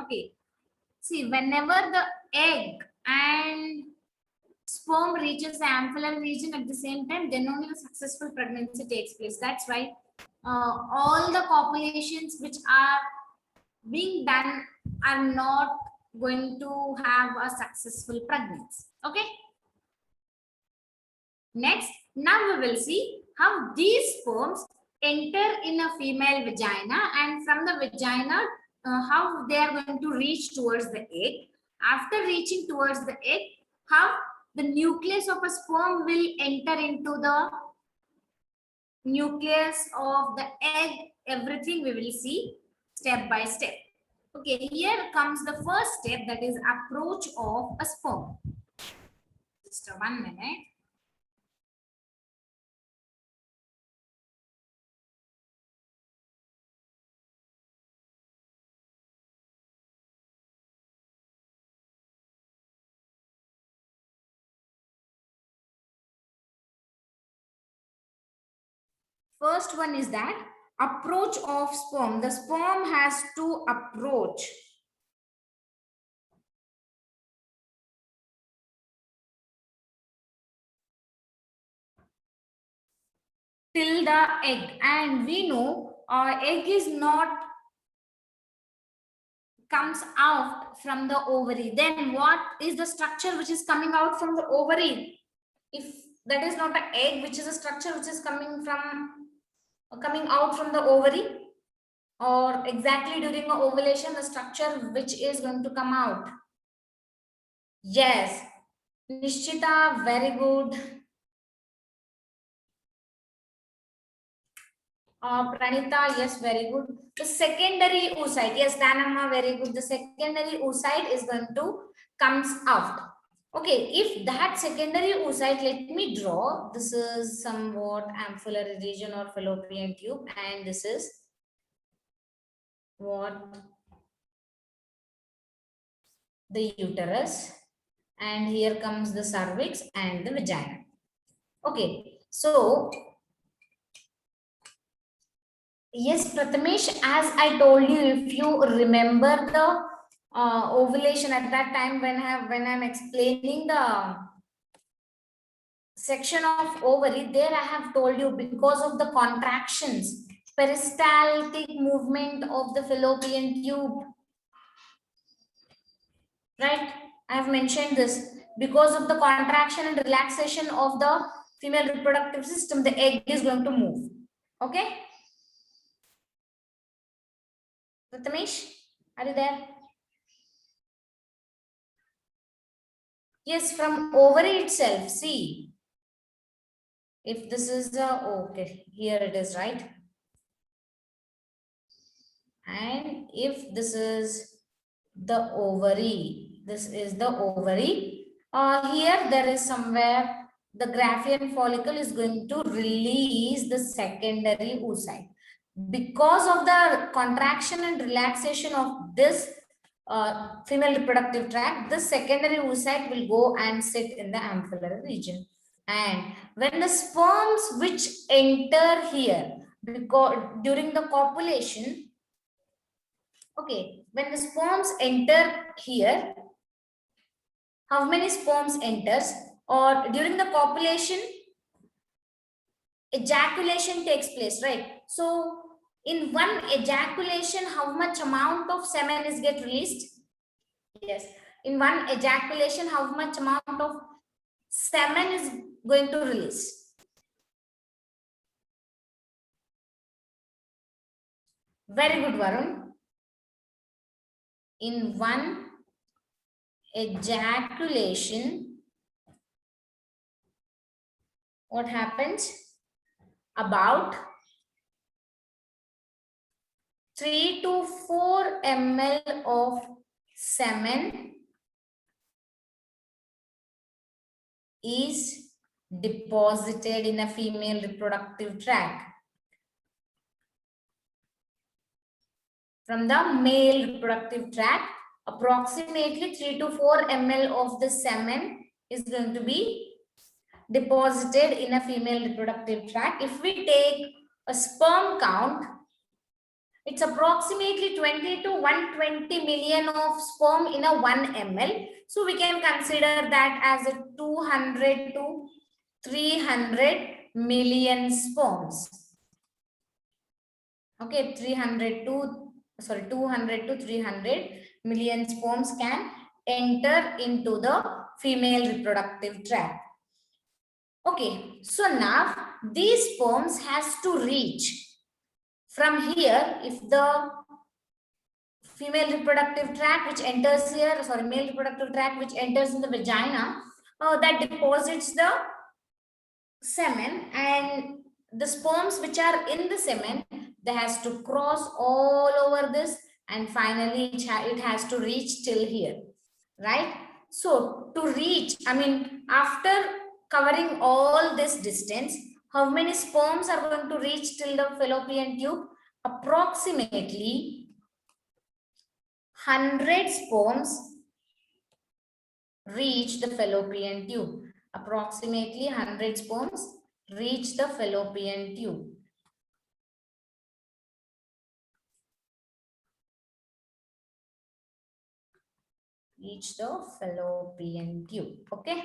Okay. See, whenever the egg and sperm reaches the amphilar region at the same time, then only a successful pregnancy takes place. That's why all the copulations which are being done are not going to have a successful pregnancy. Okay. Next, now we will see how these sperms enter in a female vagina, and from the vagina, how they are going to reach towards the egg. After reaching towards the egg, how the nucleus of a sperm will enter into the nucleus of the egg. Everything we will see step by step. Okay, here comes the first step, that is approach of a sperm. Just 1 minute. First one is that approach of sperm. The sperm has to approach till the egg, and we know egg is not comes out from the ovary. Then what is the structure which is coming out from the ovary? If that is not an egg, which is a structure which is coming out from the ovary, or exactly during the ovulation, the structure which is going to come out? Yes, Nishchita, very good. Pranita, yes, very good. The secondary oocyte, yes, Danamma, very good. The secondary oocyte is going to comes out. Okay, if that secondary oocyte, let me draw. This is somewhat ampullary region or fallopian tube, and this is what the uterus, and here comes the cervix and the vagina. Okay, so yes, Prathamesh, as I told you, if you remember the ovulation at that time when I'm explaining the section of ovary, there I have told you, because of the contractions, peristaltic movement of the fallopian tube, right? I have mentioned this. Because of the contraction and relaxation of the female reproductive system, the egg is going to move. Okay? Prathamesh, are you there? Yes, from ovary itself. See, if this is the, okay, here it is, right? And if this is the ovary, this is the ovary, here there is somewhere the Graafian follicle is going to release the secondary oocyte. Because of the contraction and relaxation of this female reproductive tract, the secondary oocyte will go and sit in the ampullary region. And when the sperms which enter here, because during the copulation, okay, when the sperms enter here, how many sperms enters? Or during the copulation, ejaculation takes place, right? So in one ejaculation, how much amount of semen is get released? Yes, in one ejaculation, how much amount of semen is going to release? Very good, Varun. In one ejaculation, what happens? About 3 to 4 ml of semen is deposited in a female reproductive tract from the male reproductive tract. Approximately 3 to 4 ml of the semen is going to be deposited in a female reproductive tract. If we take a sperm count, It's approximately 20 to 120 million of sperm in a 1 ml. So we can consider that as a 200 to 300 million sperms. Okay, 200 to 300 million sperms can enter into the female reproductive tract. Okay, so now these sperms has to reach from here. If the female reproductive tract which enters here, sorry, male reproductive tract which enters in the vagina, that deposits the semen, and the sperms which are in the semen, they has to cross all over this, and finally it has to reach till here, right? So to reach, I mean, after covering all this distance, how many sperms are going to reach till the fallopian tube? Approximately 100 sperms reach the fallopian tube. Approximately 100 sperms reach the fallopian tube. Reach the fallopian tube. Okay.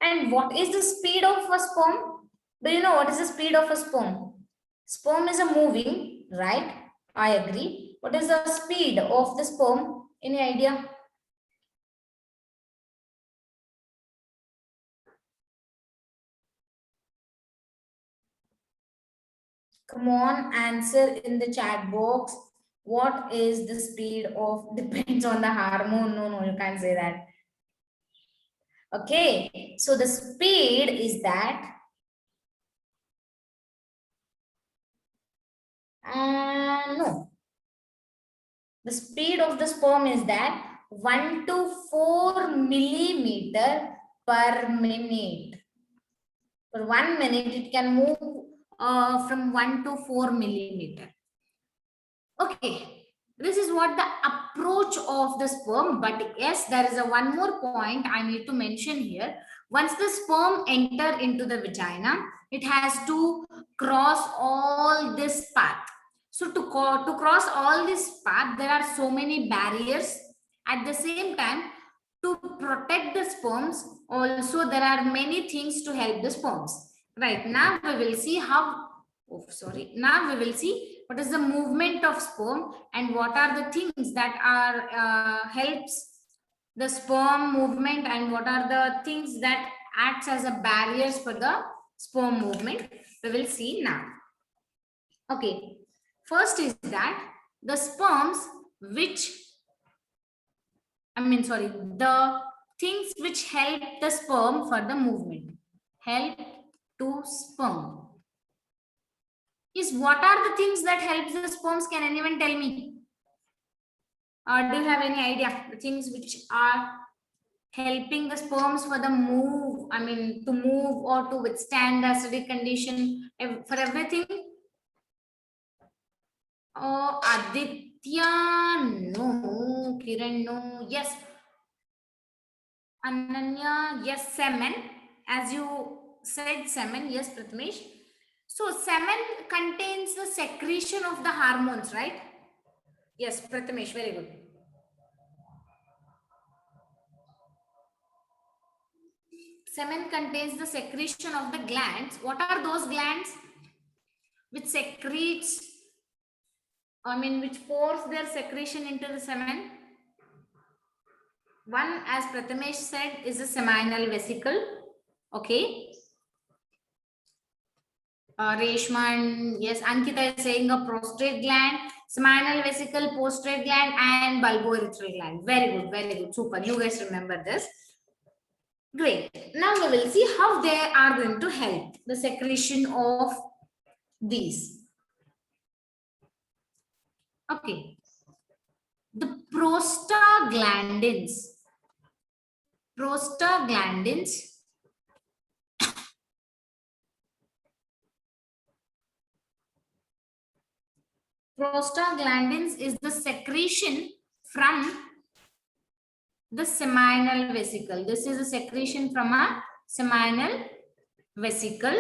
And what is the speed of a sperm? Do you know what is the speed of a sperm? Sperm is a moving, right? I agree. What is the speed of the sperm? Any idea? Come on, answer in the chat box. What is the speed of, depends on the hormone? No, you can't say that. Okay, so the speed is that no. The speed of the sperm is that 1 to 4 millimeter per minute. For 1 minute, it can move from 1 to 4 millimeter. Okay, this is what the approach of the sperm. But yes, there is a one more point I need to mention here. Once the sperm enter into the vagina, it has to cross all this path. So to cross all this path, there are so many barriers. At the same time, to protect the sperms, also there are many things to help the sperms. Right, now we will see how, now we will see what is the movement of sperm and what are the things that are helps the sperm movement, and what are the things that acts as a barriers for the sperm movement. We will see now. Okay, first is that the sperms which, the things which help the sperm for the movement, help to sperm, is what are the things that help the sperms? Can anyone tell me? Do you have any idea? The things which are helping the sperms for the move, to move or to withstand the acidic condition, for everything? Oh, Aditya, no. Kiran, no. Yes. Ananya, yes. Semen, as you said, semen. Yes, Prathamesh. So semen contains the secretion of the hormones, right? Yes, Prathamesh, very good. Semen contains the secretion of the glands. What are those glands which secretes, which pours their secretion into the semen? One, as Prathamesh said, is the seminal vesicle. Okay. Reshman, yes. Ankita is saying a prostate gland, seminal vesicle, prostate gland, and bulbourethral gland. Very good, very good. Super. You guys remember this. Great. Now we will see how they are going to help the secretion of these. Okay. The prostaglandins. Prostaglandins is the secretion from the seminal vesicle. This is a secretion from a seminal vesicle.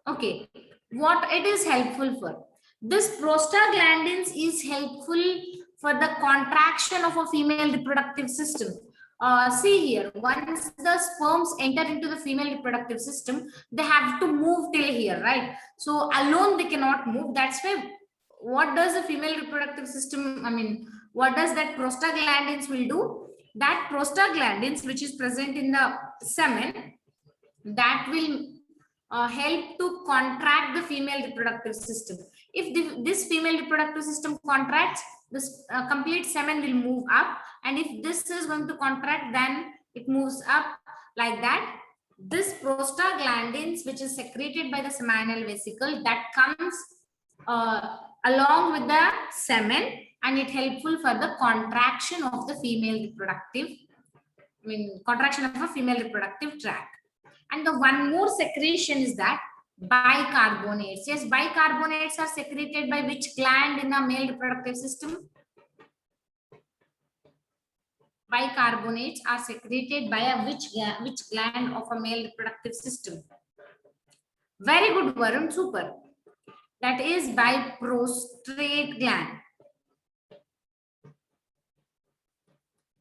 Okay, what it is helpful for? This prostaglandins is helpful for the contraction of a female reproductive system. See here, once the sperms enter into the female reproductive system, they have to move till here, right? So alone they cannot move. That's why what does the female reproductive system, I mean, what does that prostaglandins will do? That prostaglandins, which is present in the semen, that will help to contract the female reproductive system. If this female reproductive system contracts, this complete semen will move up, and if this is going to contract, then it moves up like that. This prostaglandins, which is secreted by the seminal vesicle, that comes along with the semen, and it helpful for the contraction of the female reproductive, I mean, contraction of a female reproductive tract. And the one more secretion is that bicarbonates. Yes, bicarbonates are secreted by which gland in the male reproductive system? Bicarbonates are secreted by a which gland of a male reproductive system? Very good, Varun, super. That is by prostate gland.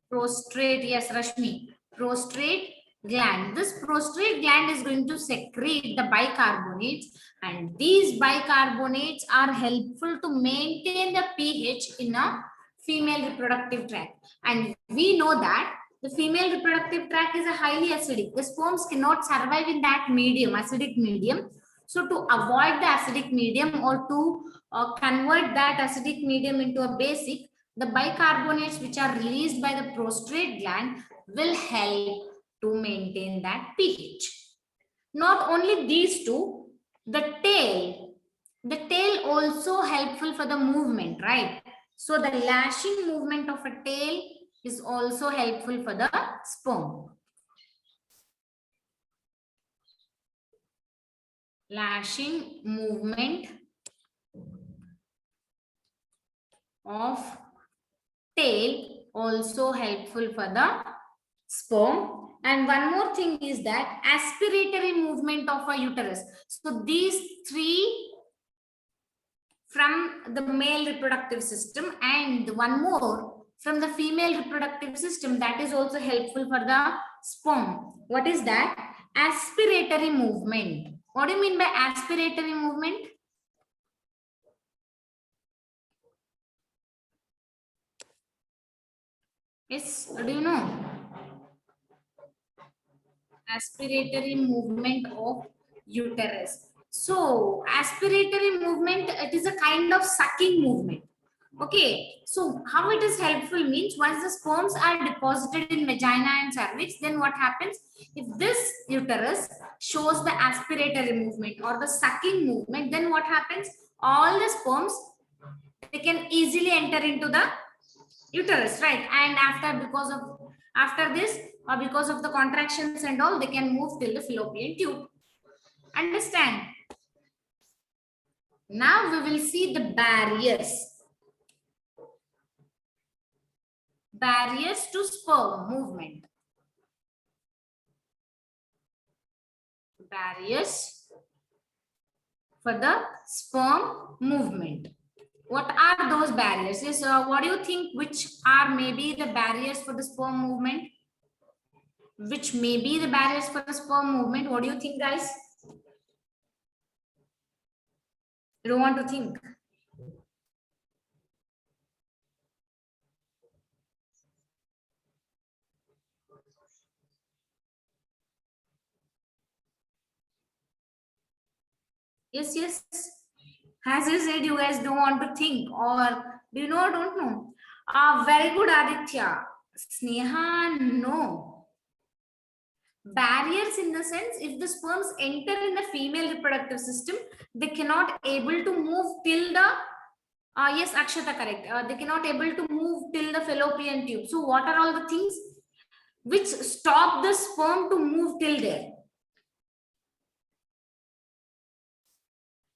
Prostate, yes, Rashmi. Prostate gland. This prostate gland is going to secrete the bicarbonates, and these bicarbonates are helpful to maintain the pH in a female reproductive tract. And we know that the female reproductive tract is a highly acidic. The sperms cannot survive in that medium, acidic medium. So to avoid the acidic medium, or to convert that acidic medium into a basic, the bicarbonates which are released by the prostate gland will help to maintain that pH. Not only these two, the tail also helpful for the movement, right? So the lashing movement of a tail is also helpful for the sperm. Lashing movement of tail also helpful for the sperm. And one more thing is that aspiratory movement of a uterus. So these three from the male reproductive system, and one more from the female reproductive system, that is also helpful for the sperm. What is that? Aspiratory movement. What do you mean by aspiratory movement? Yes, do you know? Aspiratory movement of uterus. So aspiratory movement, it is a kind of sucking movement. Okay, so how it is helpful means, once the sperms are deposited in vagina and cervix, then what happens? If this uterus shows the aspiratory movement or the sucking movement, then what happens? All the sperms, they can easily enter into the uterus, right? And after this, or because of the contractions and all, they can move till the fallopian tube. Understand? Now we will see the barriers. Barriers to sperm movement. Barriers for the sperm movement. What are those barriers? Yes, what do you think, which are maybe the barriers for the sperm movement? Which may be the barriers for the sperm movement? What do you think, guys? You don't want to think? Yes, yes. As I said, you guys don't want to think, or do you know or don't know? Very good, Aditya. Sneha, no. Barriers in the sense, if the sperms enter in the female reproductive system, they cannot able to move till the, yes, Akshata, correct. They cannot able to move till the fallopian tube. So what are all the things which stop the sperm to move till there?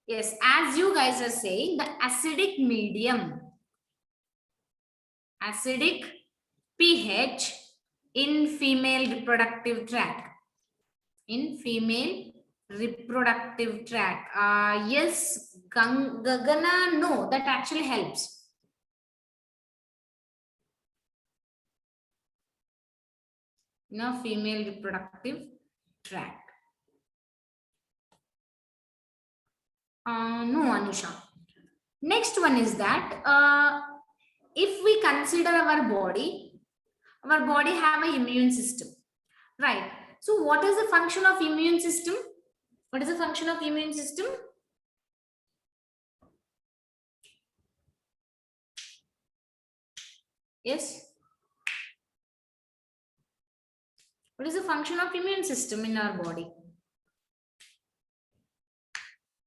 Yes, as you guys are saying, the acidic medium, acidic pH in female reproductive tract. In female reproductive tract. Yes, Gagana, no, that actually helps. No, female reproductive tract. No, Anusha. Next one is that if we consider our body have an immune system, right? So what is the function of immune system? What is the function of immune system? Yes. What is the function of immune system in our body?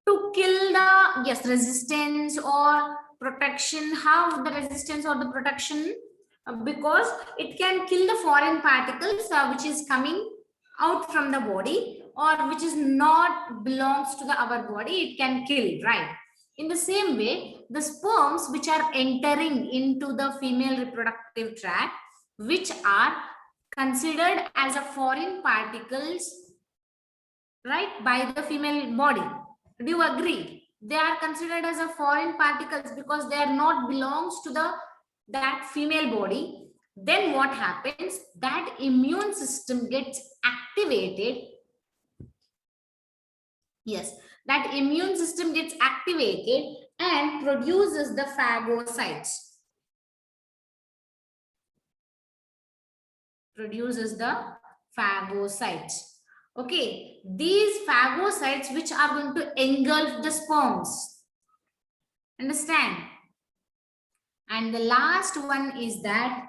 To kill the, yes, resistance or protection. How the resistance or the protection? Because it can kill the foreign particles which is coming out from the body or which is not belongs to the our body, it can kill, right? In the same way, the sperms which are entering into the female reproductive tract, which are considered as a foreign particles, right, by the female body. Do you agree? They are considered as a foreign particles because they are not belongs to the that female body. Then what happens? That immune system gets activated. Yes, that immune system gets activated and produces the phagocytes. Produces the phagocytes. Okay, these phagocytes which are going to engulf the sperms. Understand? And the last one is that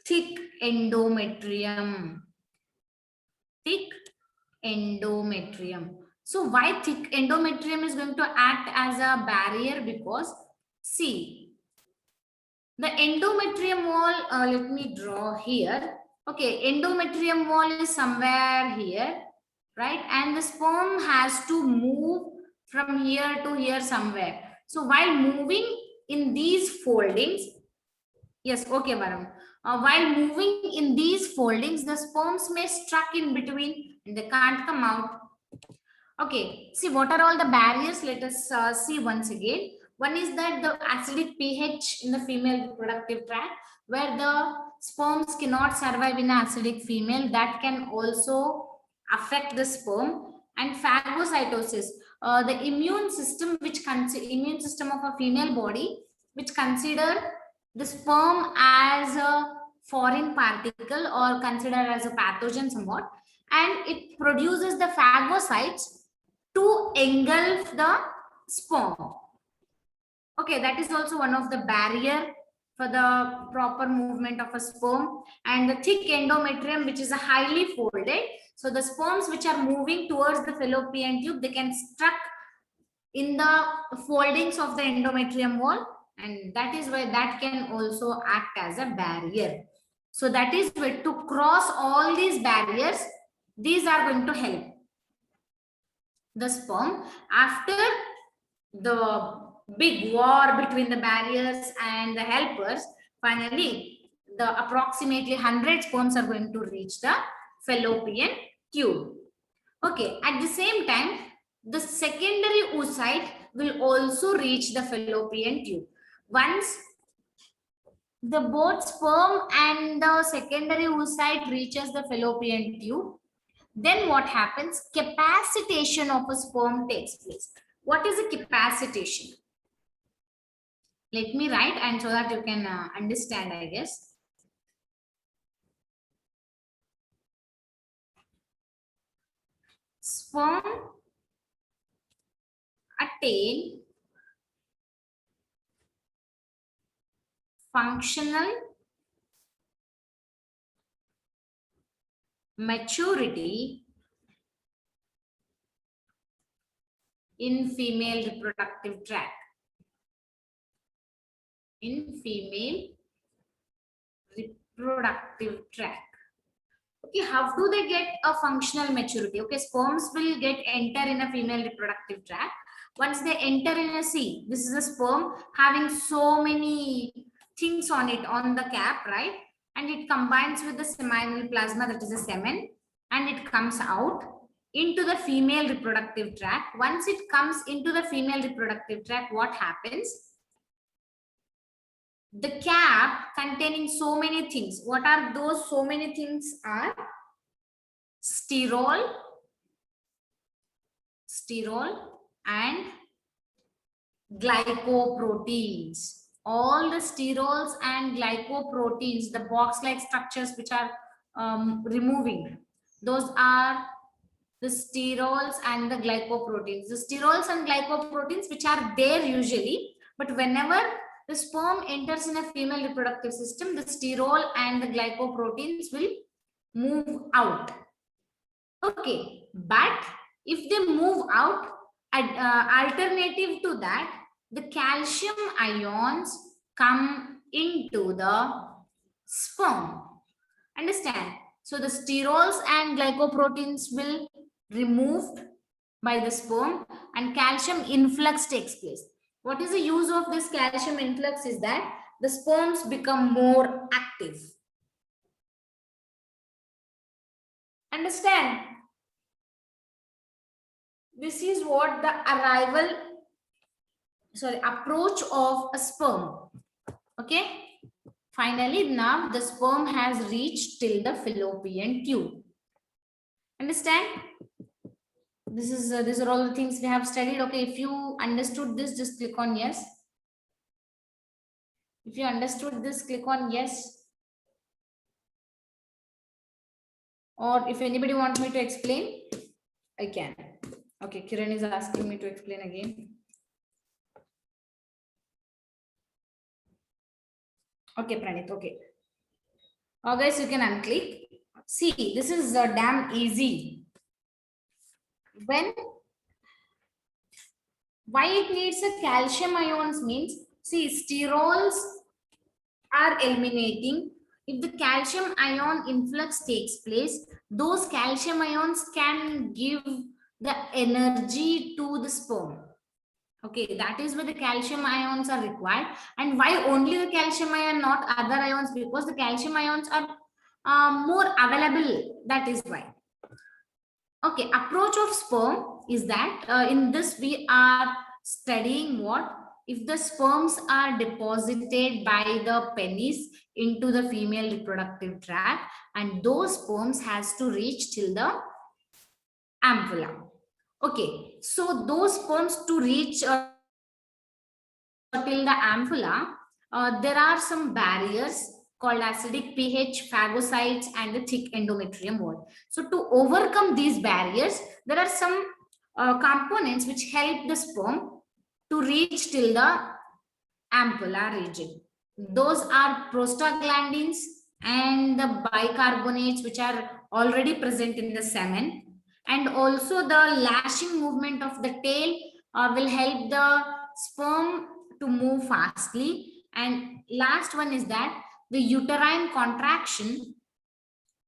thick endometrium. Thick endometrium. So why thick endometrium is going to act as a barrier? Because see, the endometrium wall, let me draw here. Okay, endometrium wall is somewhere here, right? And the sperm has to move from here to here somewhere. So while moving in these foldings, yes, okay, Varam. While moving in these foldings, the sperms may stuck in between and they can't come out. Okay, see what are all the barriers? Let us see once again. One is that the acidic pH in the female reproductive tract, where the sperms cannot survive in an acidic female, that can also affect the sperm. And phagocytosis, the immune system immune system of a female body, which consider the sperm as a foreign particle or considered as a pathogen somewhat, and it produces the phagocytes to engulf the sperm. Okay, that is also one of the barrier for the proper movement of a sperm. And the thick endometrium, which is a highly folded, so the sperms which are moving towards the fallopian tube, they can stuck in the foldings of the endometrium wall, and that is why that can also act as a barrier. So that is why to cross all these barriers, these are going to help the sperm. After the big war between the barriers and the helpers, finally the approximately 100 sperms are going to reach the fallopian tube. Okay, at the same time, the secondary oocyte will also reach the fallopian tube. Once the both sperm and the secondary oocyte reaches the fallopian tube, then what happens? Capacitation of a sperm takes place. What is a capacitation? Let me write, and so that you can understand, I guess. Sperm attain functional maturity in female reproductive tract. In female reproductive tract. Okay, how do they get a functional maturity? Okay, sperms will get enter in a female reproductive tract. Once they enter in a sea, this is a sperm having so many things on it, on the cap, right? And it combines with the seminal plasma, that is a semen, and it comes out. into the female reproductive tract. Once it comes into the female reproductive tract, what happens? The cap containing so many things. What are those so many things? Are sterol and glycoproteins. All the sterols and glycoproteins, the box-like structures which are removing, those are the sterols and the glycoproteins. The sterols and glycoproteins which are there usually, but whenever the sperm enters in a female reproductive system, the sterol and the glycoproteins will move out. Okay, but if they move out, alternative to that, the calcium ions come into the sperm. Understand? So the sterols and glycoproteins will removed by the sperm and calcium influx takes place. What is the use of this calcium influx is that the sperms become more active. Understand? This is what the approach of a sperm. Okay. Finally, now the sperm has reached till the fallopian tube. Understand? These are all the things we have studied. Okay, if you understood this, just click on yes. If you understood this, click on yes. Or if anybody wants me to explain, I can. Okay, Kiran is asking me to explain again. Okay, Pranit, okay. Now guys, you can unclick. See, this is damn easy. Why it needs a calcium ions means, see, sterols are eliminating. If the calcium ion influx takes place, those calcium ions can give the energy to the sperm. Okay, that is where the calcium ions are required. And why only the calcium ion, not other ions? Because the calcium ions are more available. That is why. Okay, approach of sperm is that in this we are studying what? If the sperms are deposited by the penis into the female reproductive tract, and those sperms has to reach till the ampulla. Okay, so those sperms to reach till the ampulla, there are some barriers called acidic pH, phagocytes, and the thick endometrium wall. So to overcome these barriers, there are some components which help the sperm to reach till the ampulla region. Those are prostaglandins and the bicarbonates which are already present in the semen. And also the lashing movement of the tail will help the sperm to move fastly. And last one is that the uterine contraction,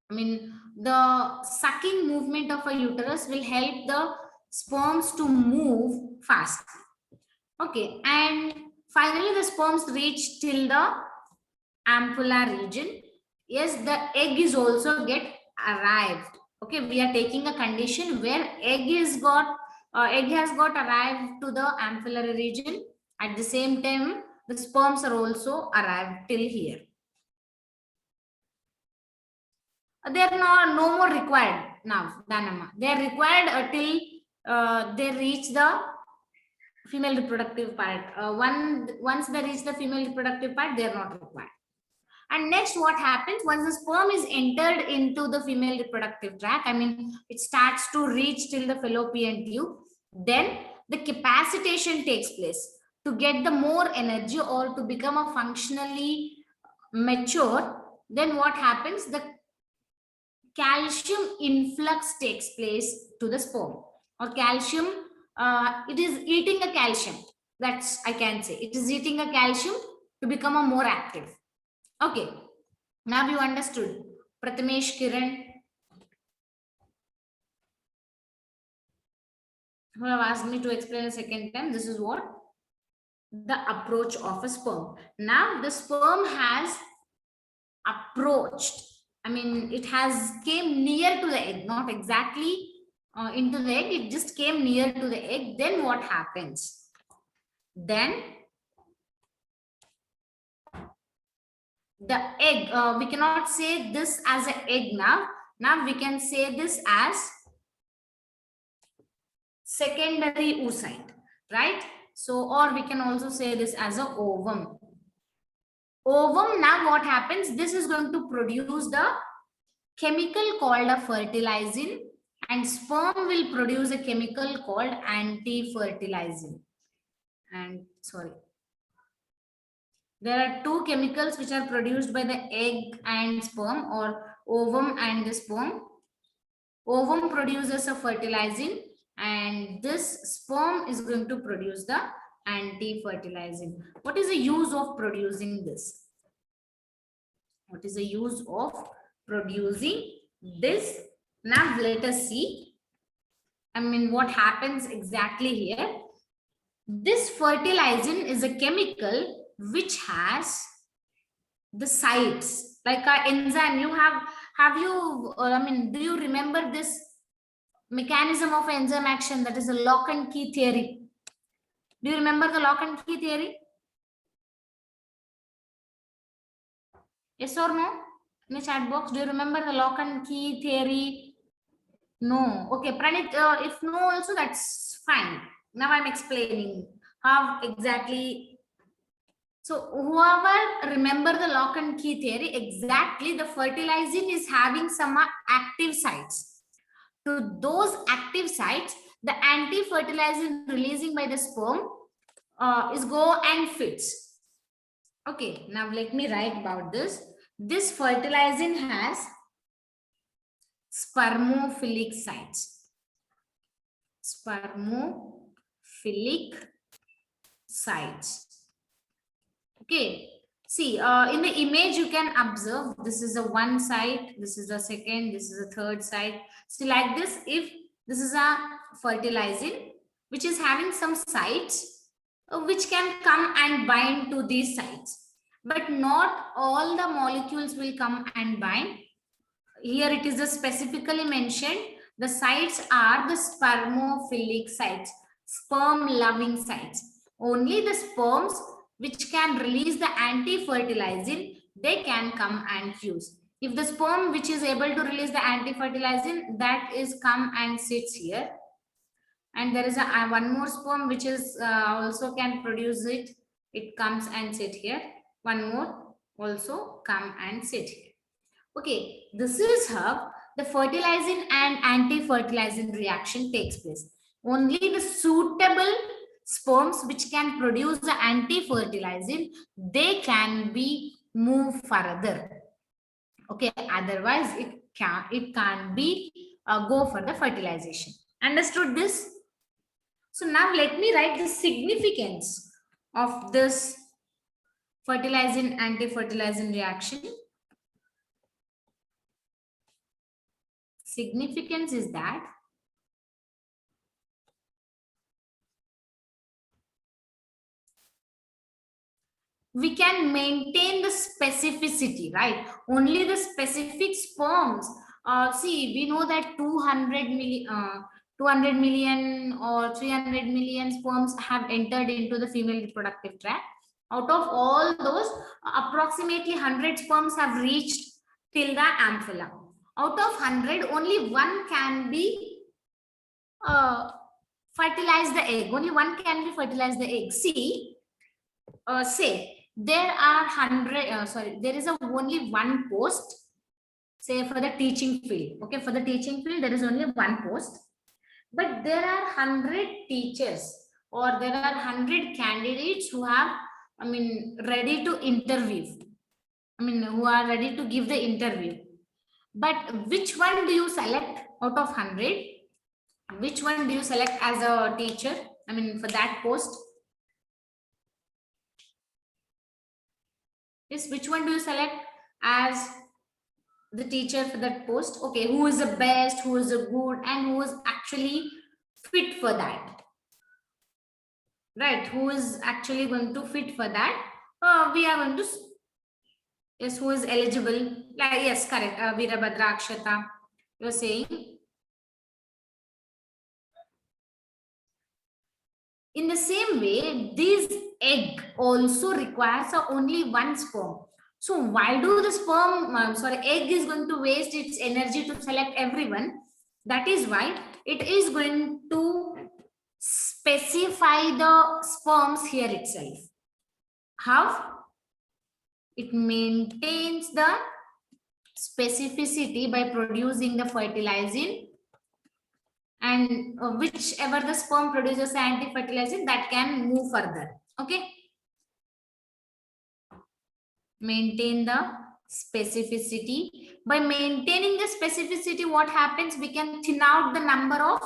I mean the sucking movement of a uterus will help the sperms to move fast. Okay, and finally the sperms reach till the ampulla region. Yes, the egg is also get arrived. Okay, we are taking a condition where egg has got arrived to the ampullary region. At the same time, the sperms are also arrived till here. They are no more required now, Dhanamma. They are required till they reach the female reproductive part. Once they reach the female reproductive part, they are not required. And next, what happens once the sperm is entered into the female reproductive tract? I mean, it starts to reach till the fallopian tube. Then the capacitation takes place to get the more energy or to become a functionally mature. Then what happens? The calcium influx takes place to the sperm, or calcium. It is eating a calcium. That's I can say it is eating a calcium to become a more active. Okay, now you understood. Prathamesh, Kiran, who have asked me to explain a second time, this is what the approach of a sperm. Now the sperm has approached. I mean, it has came near to the egg, not exactly into the egg, it just came near to the egg. Then what happens? Then the egg, we cannot say this as an egg now. Now we can say this as secondary oocyte, right? So, or we can also say this as a ovum. Ovum, now what happens? This is going to produce the chemical called a fertilizing, and sperm will produce a chemical called anti-fertilizing. And sorry, there are two chemicals which are produced by the egg and sperm, or ovum and the sperm. Ovum produces a fertilizing, and this sperm is going to produce the anti-fertilizing. What is the use of producing this? What is the use of producing this? Now let us see. I mean, what happens exactly here? This fertilizing is a chemical which has the sites like our enzyme. You have you I mean, do you remember this mechanism of enzyme action, that is a lock and key theory? Do you remember the lock and key theory? Yes or no? In the chat box, do you remember the lock and key theory? No. Okay, Pranit, if no also, that's fine. Now I'm explaining how exactly. So whoever remember the lock and key theory, exactly the fertilizing is having some active sites. To those active sites, the anti-fertilizing releasing by the sperm is go and fits. Okay, now let me write about this. This fertilizing has spermophilic sites. Spermophilic sites. Okay, see, in the image you can observe this is a one site, this is the second, this is a third site. So like this, if this is a fertilizing which is having some sites which can come and bind to these sites, but not all the molecules will come and bind. Here it is specifically mentioned, the sites are the spermophilic sites, sperm loving sites. Only the sperms which can release the anti-fertilizing, they can come and fuse. If the sperm which is able to release the anti-fertilizing, that is come and sits here, and there is a one more sperm which is also can produce it, it comes and sit here, one more also come and sit here. Okay, this is how the fertilizing and anti-fertilizing reaction takes place. Only the suitable sperms which can produce the anti-fertilizing, they can be moved further. Okay, otherwise it can't be go for the fertilization. Understood this? So now let me write the significance of this fertilizing anti-fertilizing reaction. Significance is that we can maintain the specificity, right? Only the specific sperms. See, we know that 200 million or 300 million sperms have entered into the female reproductive tract. Out of all those, approximately 100 sperms have reached till the ampulla. Out of 100, only one can be fertilize the egg. Only one can be fertilize the egg. See, say there are 100 there is only one post, say for the teaching field. Okay, for the teaching field there is only one post, but there are 100 teachers or there are 100 candidates who have, I mean, ready to interview, I mean, who are ready to give the interview. But which one do you select out of 100? Which one do you select as a teacher, I mean, for that post? Yes, which one do you select as the teacher for that post? Okay, who is the best, who is the good, and who is actually fit for that, right? Who is actually going to fit for that? We are going to, yes, who is eligible? Like, yes, correct. Veerabhadra, Akshata, you're saying In the same way, this egg also requires only one sperm. So why do the egg is going to waste its energy to select everyone? That is why it is going to specify the sperms here itself. How? It maintains the specificity by producing the fertilizing, and whichever the sperm produces anti-fertilizing, that can move further. Okay. Maintain the specificity. By maintaining the specificity, what happens? We can thin out the number of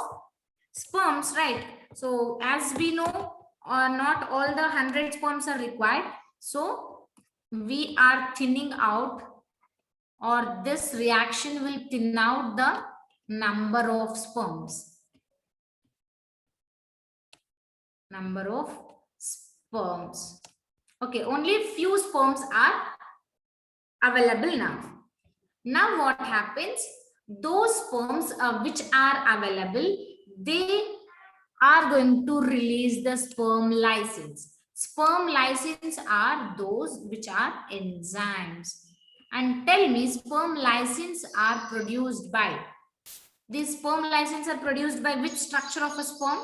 sperms, right? So as we know, not all the 100 sperms are required. So we are thinning out, or this reaction will thin out the number of sperms. Number of sperms. Okay, only few sperms are available now. Now what happens? Those sperms which are available, they are going to release the sperm license. Sperm license are those which are enzymes. And tell me, sperm license are produced by, these sperm license are produced by which structure of a sperm?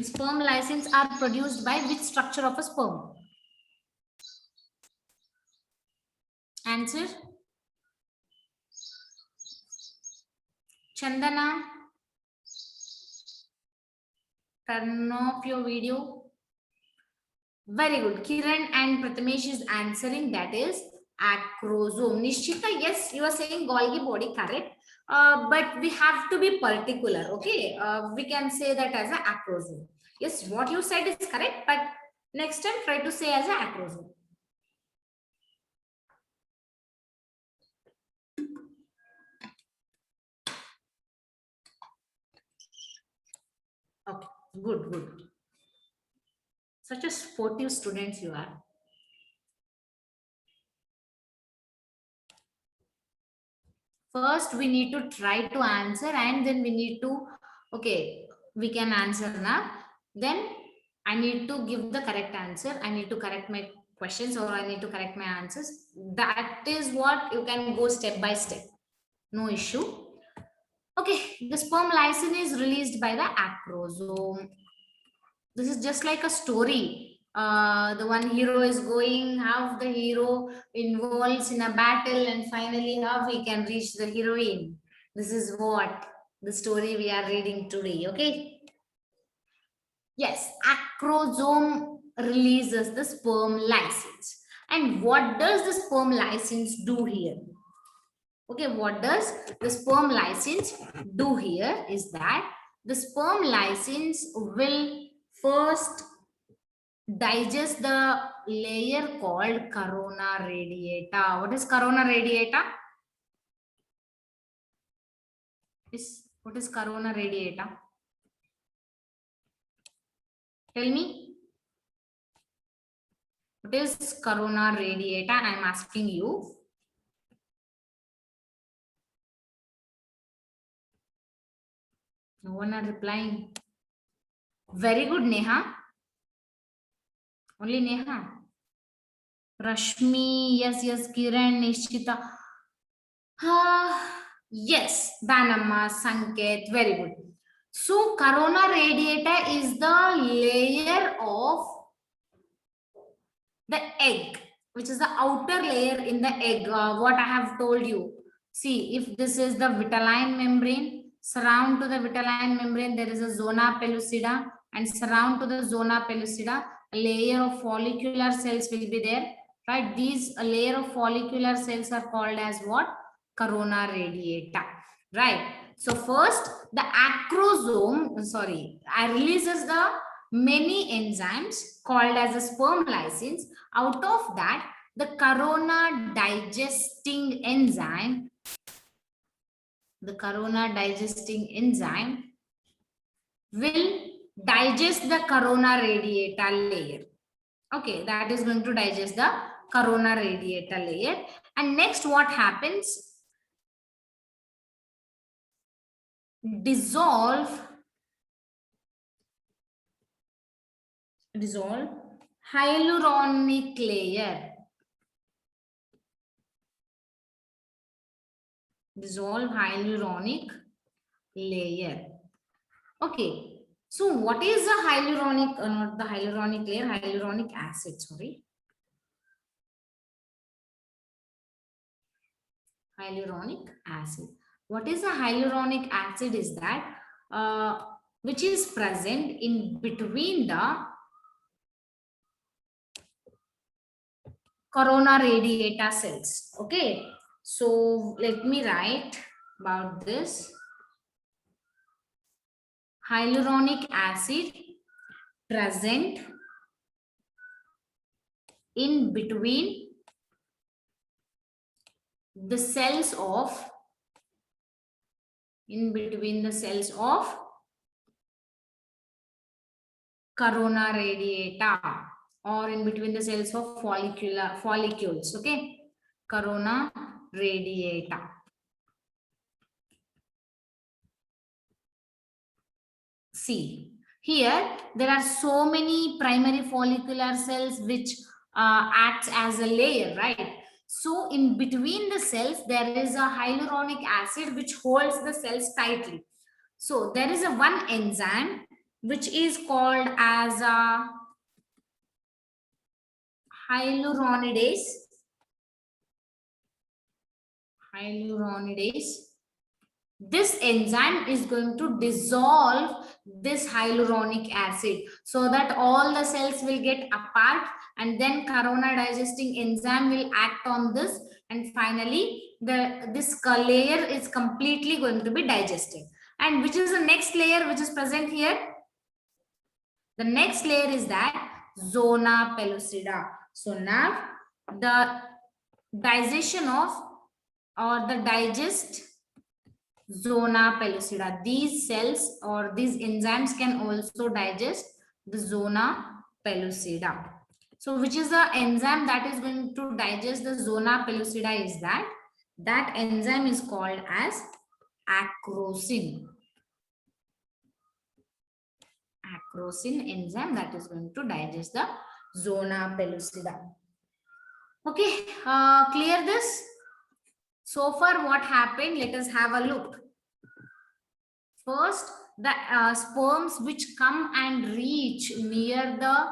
Sperm license are produced by which structure of a sperm? Answer? Chandana, turn off your video. Very good. Kiran and Prathamesh is answering, that is acrosome. Nishita, yes, you are saying Golgi body, correct. But we have to be particular, okay? We can say that as an acrosome. Yes, what you said is correct, but next time try to say as an acrosome. Okay, good, good. Such a sportive students you are. First, we need to try to answer, and then we need to, okay, we can answer now. Then I need to give the correct answer. I need to correct my questions, or I need to correct my answers. That is what you can go step by step. No issue. Okay, the sperm license is released by the acrosome. This is just like a story. The one hero is going, how the hero involves in a battle, and finally how he can reach the heroine. This is what the story we are reading today. Okay. Yes, acrosome releases the sperm license. And what does the sperm license do here? Okay, what does the sperm license do here is that the sperm license will first digest the layer called corona radiata. What is corona radiata? What is corona radiata? Tell me. What is corona radiata? I am asking you. No one are replying. Very good, Neha. Only Neha. Rashmi, yes, Kiran, Nishchita. Yes, Danamma, Sanket, very good. So, corona radiata is the layer of the egg, which is the outer layer in the egg. What I have told you. See, if this is the vitelline membrane, surround to the vitelline membrane, there is a zona pellucida, and surround to the zona pellucida, a layer of follicular cells will be there, right? These layer of follicular cells are called as what? Corona radiata, right? So first, the acrosome, releases the many enzymes called as a sperm license. Out of that, the corona digesting enzyme, will digest the corona radiata layer. Okay, that is going to digest the corona radiata layer. And next, what happens? Dissolve dissolve hyaluronic layer. Dissolve hyaluronic layer. Okay. So what is the hyaluronic, not the hyaluronic layer, hyaluronic acid, sorry. Hyaluronic acid. What is the hyaluronic acid is that which is present in between the corona radiata cells. Okay. So let me write about this. Hyaluronic acid present in between the cells of corona radiata, or in between the cells of follicles. Okay, corona radiata. See, here there are so many primary follicular cells which acts as a layer, right? So in between the cells, there is a hyaluronic acid which holds the cells tightly. So there is a one enzyme which is called as a hyaluronidase. This enzyme is going to dissolve this hyaluronic acid so that all the cells will get apart, and then corona digesting enzyme will act on this, and finally this layer is completely going to be digested. And which is the next layer which is present here? The next layer is that zona pellucida. So now the digestion of, or the digest zona pellucida. These cells or these enzymes can also digest the zona pellucida. So which is the enzyme that is going to digest the zona pellucida is that enzyme is called as acrosin. Acrosin enzyme that is going to digest the zona pellucida. Okay, clear this? So far what happened? Let us have a look. First, the sperms which come and reach near the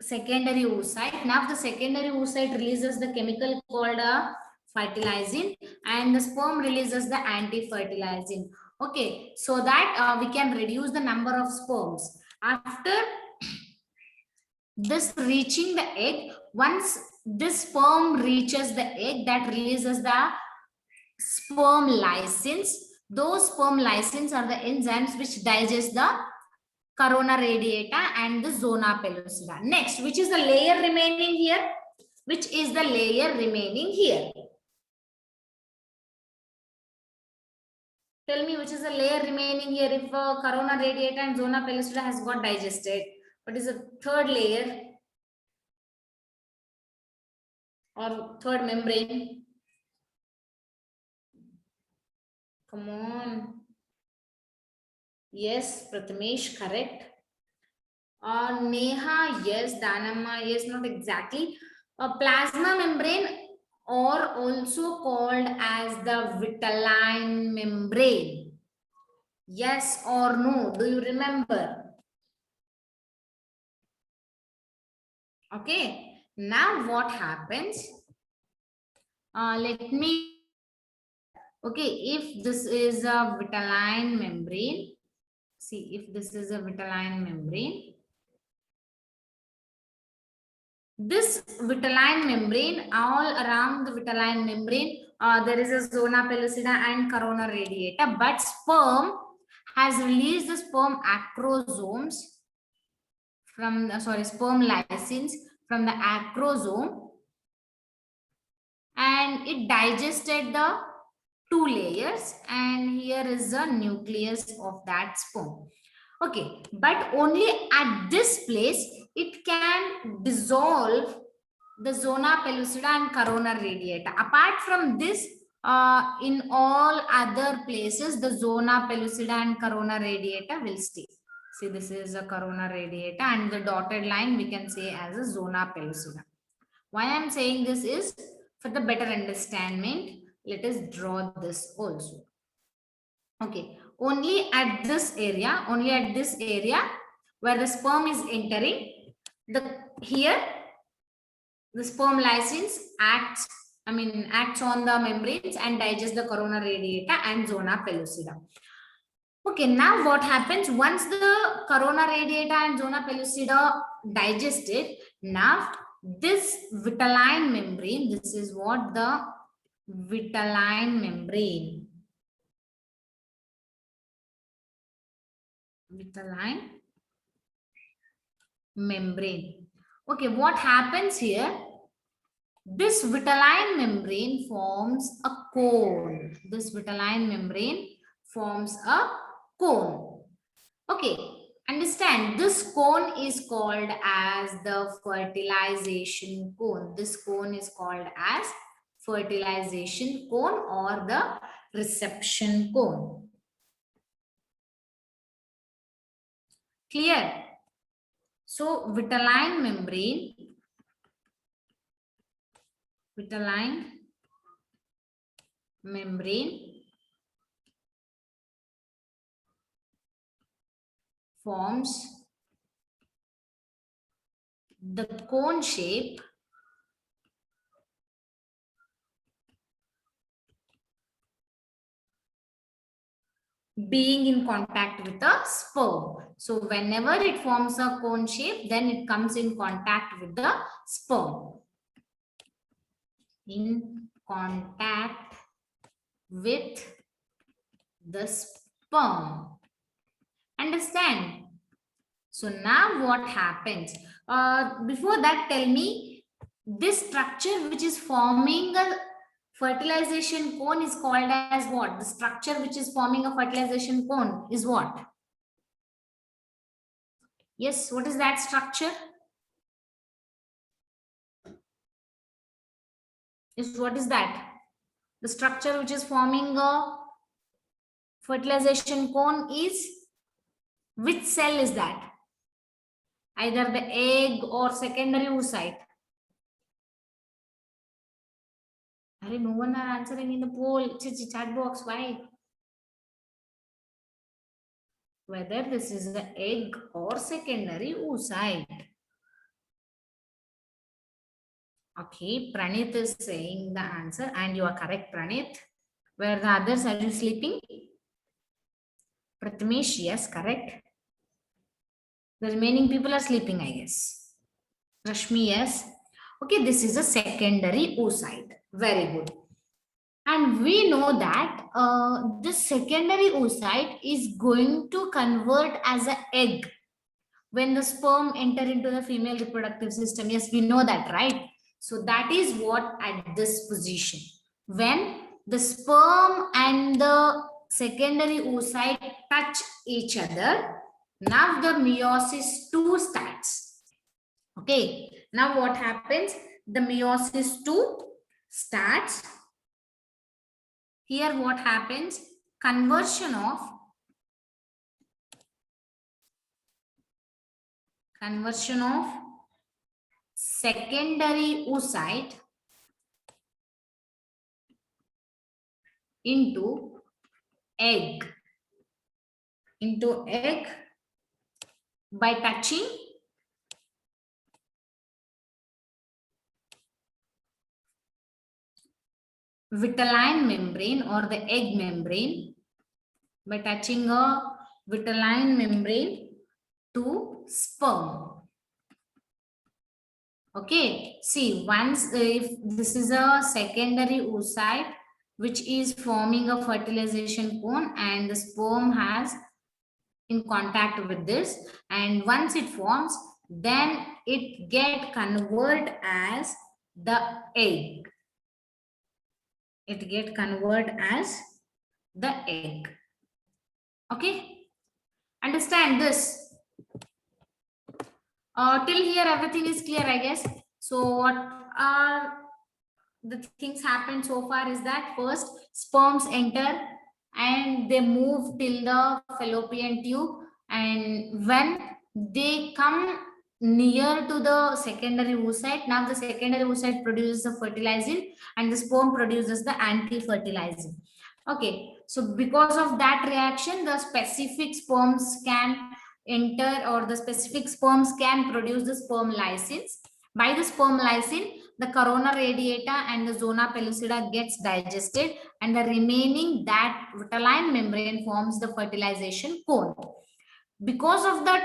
secondary oocyte. Now the secondary oocyte releases the chemical called fertilizing, and the sperm releases the anti-fertilizing. Okay, so that we can reduce the number of sperms. After this reaching the egg, once this sperm reaches the egg, that releases the sperm lysins. Those sperm lysins are the enzymes which digest the corona radiata and the zona pellucida. Next, which is the layer remaining here? Which is the layer remaining here? Tell me which is the layer remaining here if corona radiata and zona pellucida has got digested. What is the third layer or third membrane? Come on. Yes, Prathamesh, correct. Neha, yes. Danamma, yes, not exactly. A plasma membrane, or also called as the vitelline membrane. Yes or no? Do you remember? Okay. Now what happens? Let me. Okay, if this is a vitelline membrane, see if this is a vitelline membrane. This vitelline membrane, all around the vitelline membrane, there is a zona pellucida and corona radiata, but sperm has released the sperm acrosomes from, sperm lysins from the acrosome, and it digested the two layers, and here is the nucleus of that sperm. Okay, but only at this place it can dissolve the zona pellucida and corona radiata. Apart from this, in all other places, the zona pellucida and corona radiata will stay. See, this is a corona radiata, and the dotted line we can say as a zona pellucida. Why I am saying this is for the better understanding. Let us draw this also. Okay, only at this area, where the sperm is entering, here the sperm lysins acts on the membranes and digests the corona radiata and zona pellucida. Okay, now what happens once the corona radiata and zona pellucida digested? Now this vitelline membrane, this is what the vitelline membrane. Vitelline membrane. Okay, what happens here? This vitelline membrane forms a cone. This vitelline membrane forms a cone. Okay, understand, this cone is called as the fertilization cone. This cone is called as fertilization cone or the reception cone. Clear? So vitelline membrane forms the cone shape being in contact with the sperm. So whenever it forms a cone shape, then it comes in contact with the sperm. In contact with the sperm. Understand? So now what happens? Before that, tell me, this structure which is forming a fertilization cone is called as what? The structure which is forming a fertilization cone is what? Yes, what is that structure? Yes, what is that? The structure which is forming a fertilization cone is, which cell is that? Either the egg or secondary oocyte. No one are answering in the poll chat box. Why? Whether this is the egg or secondary oocyte. Okay, Pranit is saying the answer, and you are correct, Pranit. Where the others, are you sleeping? Prathamesh, yes, correct. The remaining people are sleeping, I guess. Rashmi, yes. Okay, this is a secondary oocyte. Very good. And we know that this secondary oocyte is going to convert as an egg when the sperm enter into the female reproductive system. Yes, we know that, right? So that is what at this position. When the sperm and the secondary oocyte touch each other, now the meiosis 2 starts. Okay, now what happens? The meiosis 2 starts. Here what happens? Conversion of secondary oocyte into egg by touching vitelline membrane or the egg membrane, by touching a vitelline membrane to sperm. Okay, see, once if this is a secondary oocyte which is forming a fertilization cone and the sperm has in contact with this, and once it forms, then it get converted as the egg. It get converted as the egg. Okay, understand this? Till here everything is clear, I guess. So what are the things happen so far is that first sperms enter and they move till the fallopian tube. And when they come near to the secondary oocyte, now the secondary oocyte produces the fertilizing and the sperm produces the anti-fertilizing. Okay, so because of that reaction, the specific sperms can enter, or the specific sperms can produce the sperm lysins. By the sperm lysine, the corona radiata and the zona pellucida gets digested, and the remaining that vitelline membrane forms the fertilization cone. Because of the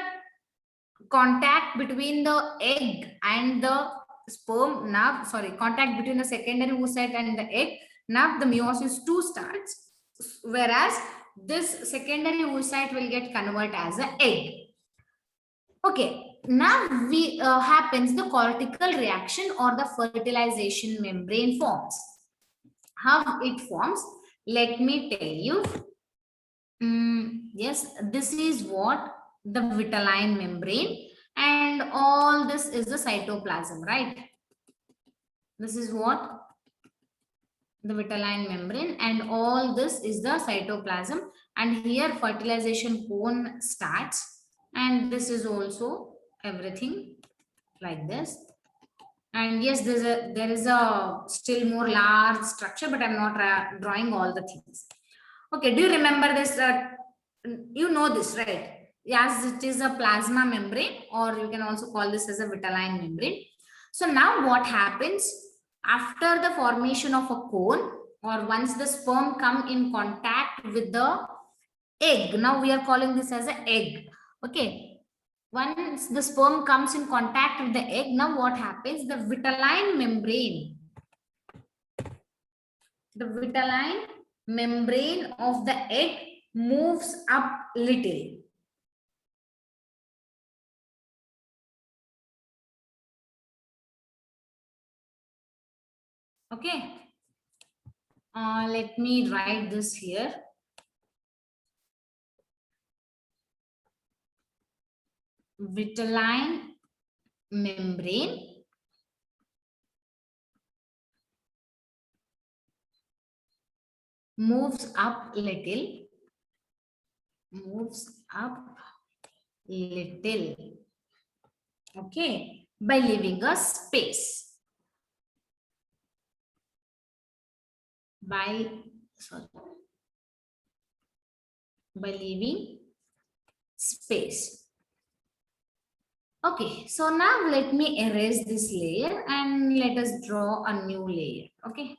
contact between the egg and the sperm, now contact between the secondary oocyte and the egg, now the meiosis 2 starts, whereas this secondary oocyte will get converted as an egg. Okay, now we happens the cortical reaction, or the fertilization membrane forms. How it forms, let me tell you. Yes, this is what the vitelline membrane, and all this is the cytoplasm, right? This is what the vitelline membrane, and all this is the cytoplasm, and here fertilization cone starts, and this is also everything like this. And yes, there is a still more large structure, but I'm not drawing all the things. Okay, do you remember this? You know this, right? Yes, it is a plasma membrane, or you can also call this as a vitelline membrane. So now what happens after the formation of a cone, or once the sperm come in contact with the egg? Now we are calling this as an egg. Okay. Once the sperm comes in contact with the egg, now what happens? The vitelline membrane of the egg moves up little. Okay. Let me write this here. Vitelline membrane moves up little. Okay, by leaving a space. By leaving space. Okay, so now let me erase this layer and let us draw a new layer. Okay.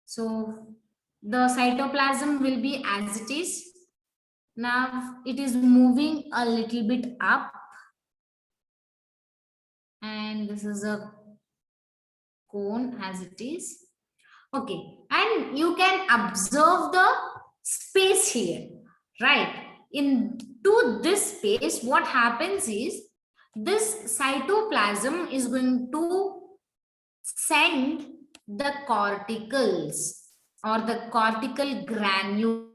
So the cytoplasm will be as it is. Now it is moving a little bit up. And this is a cone as it is. Okay, and you can observe the space here, right? Into this space, what happens is this cytoplasm is going to send the corticals, or the cortical granule.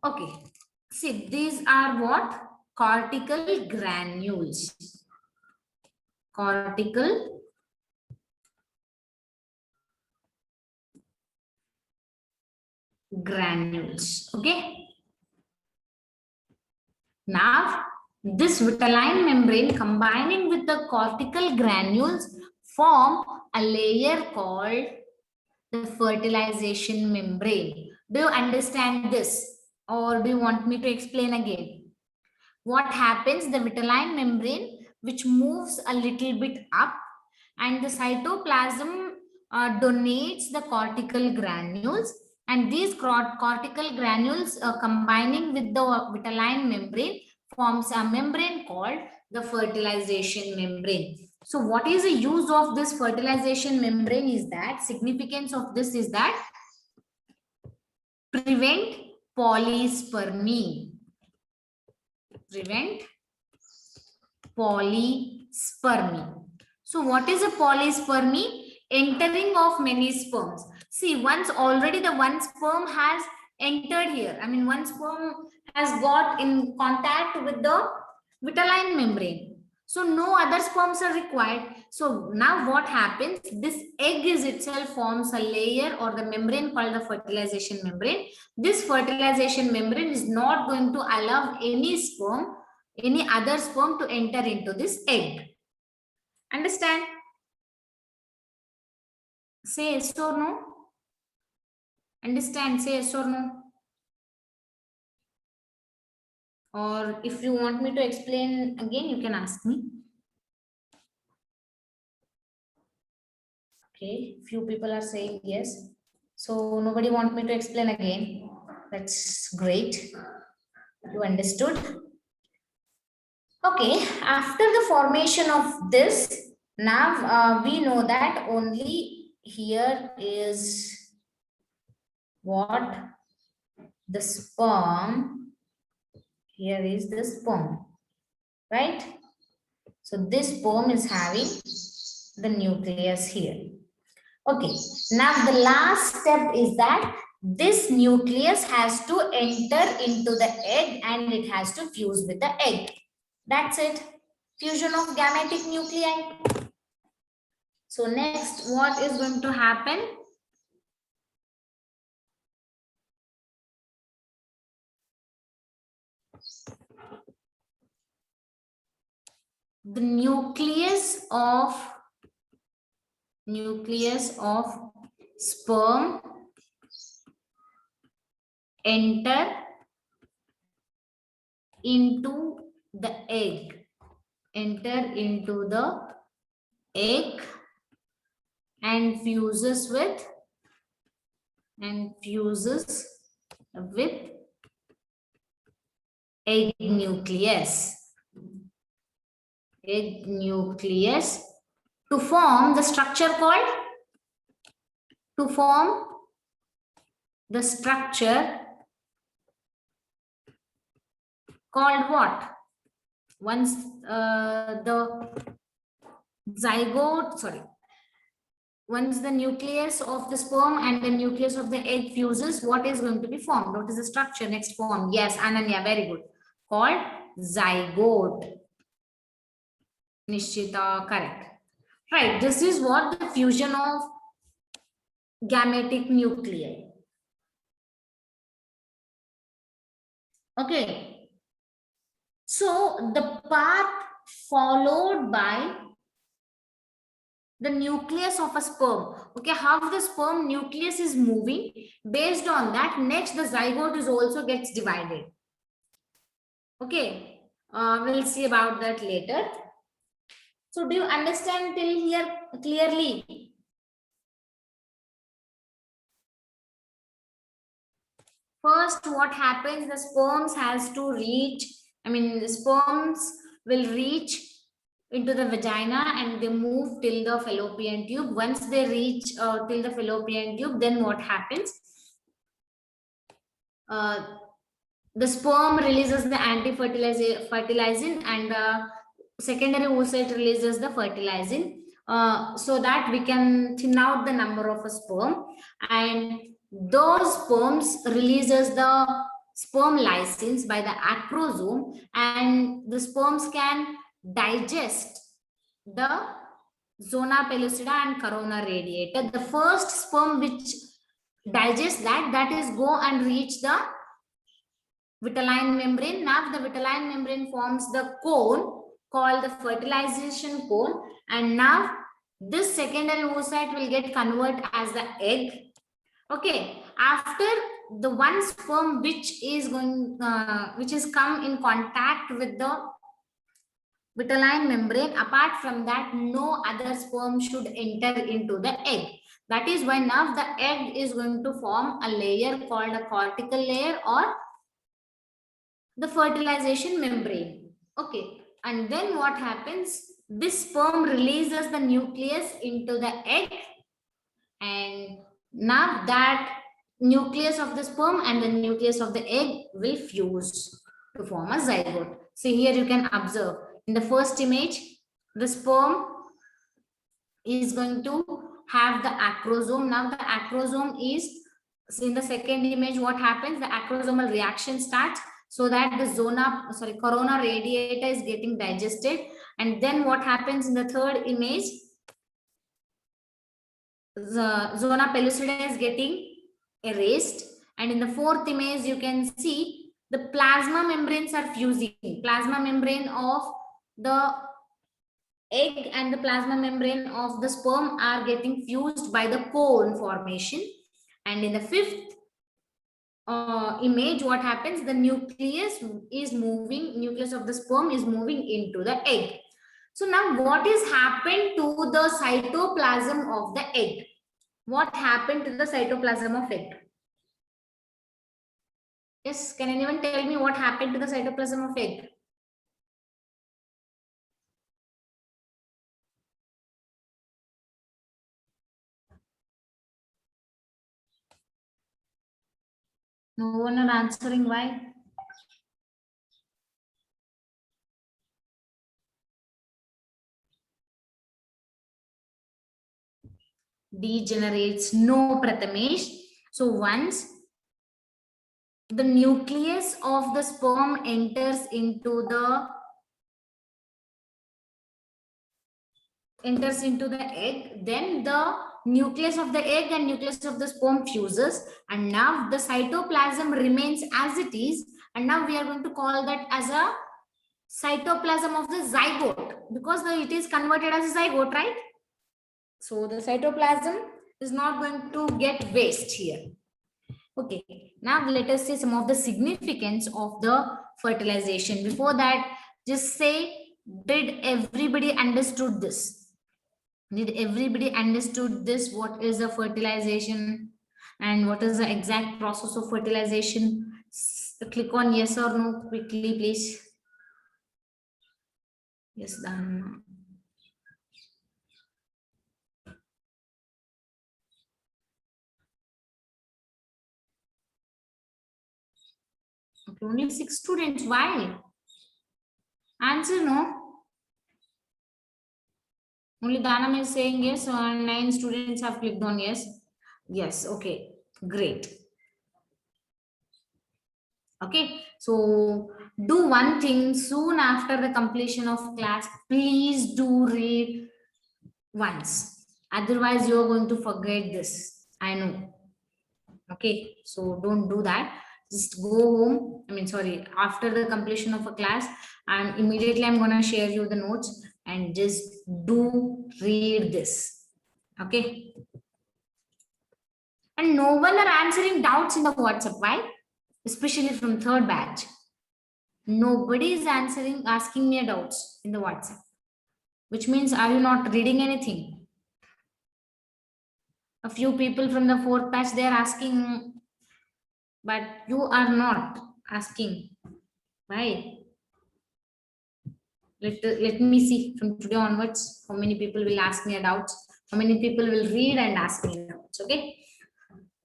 Okay, see, these are what? Cortical granules. Cortical granules. Okay. Now, this vitelline membrane combining with the cortical granules form a layer called the fertilization membrane. Do you understand this, or do you want me to explain again? What happens? The vitelline membrane, which moves a little bit up, and the cytoplasm donates the cortical granules, and these cortical granules combining with the vitelline membrane forms a membrane called the fertilization membrane. So what is the use of this fertilization membrane is that, significance of this is that prevent polyspermy. Prevent polyspermy. So what is a polyspermy? Entering of many sperms. See, once already the one sperm has entered here. I mean, one sperm has got in contact with the vitelline membrane. So no other sperms are required. So now what happens? This egg is itself forms a layer or the membrane called the fertilization membrane. This fertilization membrane is not going to allow any sperm, any other sperm to enter into this egg. Understand? Say yes or no. Understand? Say yes or no. Or if you want me to explain again, you can ask me. Okay, few people are saying yes. So nobody want me to explain again. That's great. You understood? Okay, after the formation of this, now we know that only here is what? The sperm. Here is the sperm, right? So this sperm is having the nucleus here. Okay, now the last step is that this nucleus has to enter into the egg and it has to fuse with the egg. That's it. Fusion of gametic nuclei. So next, what is going to happen? The nucleus of sperm enter into the egg. Enter into the egg and fuses with egg nucleus. Egg nucleus to form the structure called, what? Once the zygote, once the nucleus of the sperm and the nucleus of the egg fuses, what is going to be formed? What is the structure next formed? Yes, Ananya, very good. Called zygote. Nishchita, correct. Right, this is what the fusion of gametic nuclei. Okay. So the path followed by the nucleus of a sperm. Okay, how the sperm nucleus is moving, based on that, next the zygote is also gets divided. Okay, we'll see about that later. So do you understand till here clearly? First, what happens? The sperms has to reach, the sperms will reach into the vagina and they move till the fallopian tube. Once they reach till the fallopian tube, then what happens? The sperm releases the anti-fertilizing and the secondary oocyte releases the fertilizing, so that we can thin out the number of a sperm, and those sperms releases the sperm lysins by the acrosome, and the sperms can digest the zona pellucida and corona radiata. The first sperm which digests that is go and reach the vitelline membrane. Now the vitelline membrane forms the cone called the fertilization cone, and now this secondary oocyte will get converted as the egg. Okay, after the one sperm which is come in contact with the vitelline membrane, apart from that, no other sperm should enter into the egg. That is why now the egg is going to form a layer called a cortical layer or the fertilization membrane. Okay, and then what happens? This sperm releases the nucleus into the egg, and now that nucleus of the sperm and the nucleus of the egg will fuse to form a zygote. See here you can observe in the first image, the sperm is going to have the acrosome. Now the acrosome is, in the second image, what happens? The acrosomal reaction starts so that the corona radiata is getting digested. And then what happens in the third image? The zona pellucida is getting erased. And in the fourth image, you can see the plasma membranes are fusing. Plasma membrane of the egg and the plasma membrane of the sperm are getting fused by the cone formation. And in the fifth image, what happens? The nucleus of the sperm is moving into the egg. So now what is happened to the cytoplasm of the egg? What happened to the cytoplasm of egg? Yes, can anyone tell me what happened to the cytoplasm of egg? No one are answering. Why? Degenerates. No, Prathamesh. So once the nucleus of the sperm enters into the egg, then the nucleus of the egg and nucleus of the sperm fuses, and now the cytoplasm remains as it is, and now we are going to call that as a cytoplasm of the zygote, because it is converted as a zygote, right? So the cytoplasm is not going to get waste here. Okay, now let us see some of the significance of the fertilization. Before that, just say, did everybody understood this? Did everybody understood this? What is the fertilization and what is the exact process of fertilization? Click on yes or no quickly, please. Yes, done. Okay, only 6 students. Why? Answer no. Only Dhanam is saying yes, and 9 students have clicked on yes. Yes, okay, great. Okay, so do one thing soon after the completion of class. Please do read once. Otherwise, you are going to forget this. I know. Okay, so don't do that. Just go home. After the completion of a class, and immediately I'm going to share you the notes, and just do read this. Okay. And no one are answering doubts in the WhatsApp. Why? Especially from third batch. Nobody is asking me doubts in the WhatsApp. Which means, are you not reading anything? A few people from the fourth batch, they are asking, but you are not asking. Why? Let me see from today onwards how many people will ask me doubts, how many people will read and ask me doubts. Okay.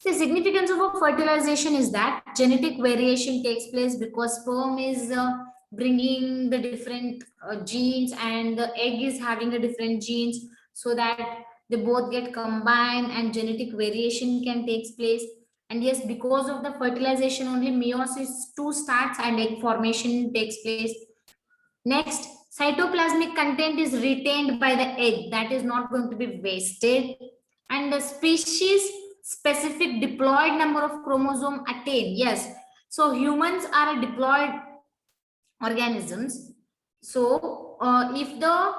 The significance of a fertilization is that genetic variation takes place because sperm is bringing the different genes and the egg is having a different genes, so that they both get combined and genetic variation can take place. And yes, because of the fertilization only meiosis 2 starts and egg formation takes place. Next, cytoplasmic content is retained by the egg, that is not going to be wasted, and the species specific diploid number of chromosome attain. Yes, so humans are a diploid organisms. So if the